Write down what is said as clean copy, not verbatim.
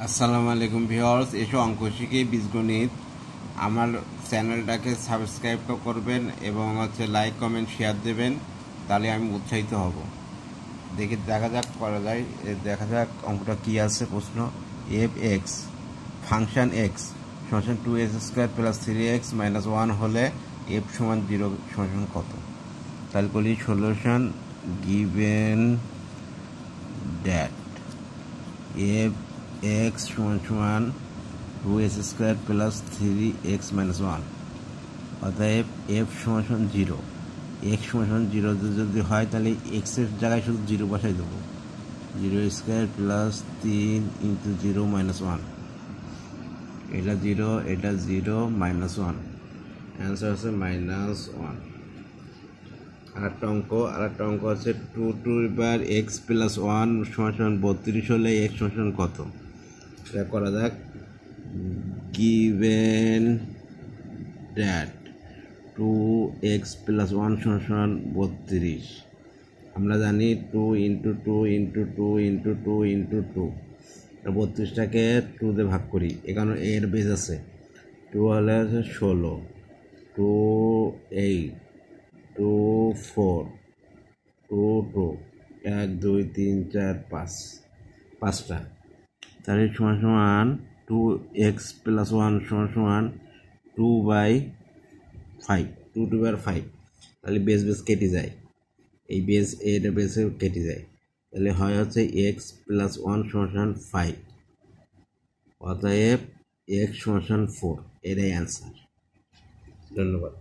আসসালামু আলাইকুম ভিউয়ার্স, এসো অঙ্ক শিখে বীজগণিত। আমার চ্যানেলটাকে সাবস্ক্রাইব করবেন এবং লাইক কমেন্ট শেয়ার দেবেন, তাহলে আমি উৎসাহিত হব। দেখা যাক করা যায়। দেখা যাক অঙ্কটা কী আছে। প্রশ্ন: এফ এক্স ফাংশন এক্স সমান 2x² + 3x - 1 হলে এফ সমান 0 সমান কত? তাহলে বলি solution given that F x সমান 2x² + 3x - 1, অতএব এফ সমান 0। এক্স সমান 0 যদি হয় তাহলে এক্সের জায়গায় শুধু 0 বসাই দেবো। 0² + 3 × 0 - 1, এটা 0, এটা 0 - 1, অ্যান্সার আছে -1। আরেকটা অঙ্ক আছে 2x + 1 সমান 32 হলে x সমান কত? এটা করা যাক। গিভেন দ্যাট 2x + 1 সমান 32। আমরা জানি 2 × 2 × 2 × 2 × 2, 32টাকে 2 দিয়ে ভাগ করি। এখানে এর বেজ আছে 2 হলে আছে 16, 2 8, 2 4, 2 2, 1 2 3 4 5, 5টা। তাহলে সমান 2x + 1 সমান 2/5, 2/5। তাহলে বেস কেটে যায়, এই বেস এর বেসে কেটে যায়। তাহলে হয় হচ্ছে x + 1 সমান 5, অতএব x সমান 4। এটাই অ্যান্সার। ধন্যবাদ।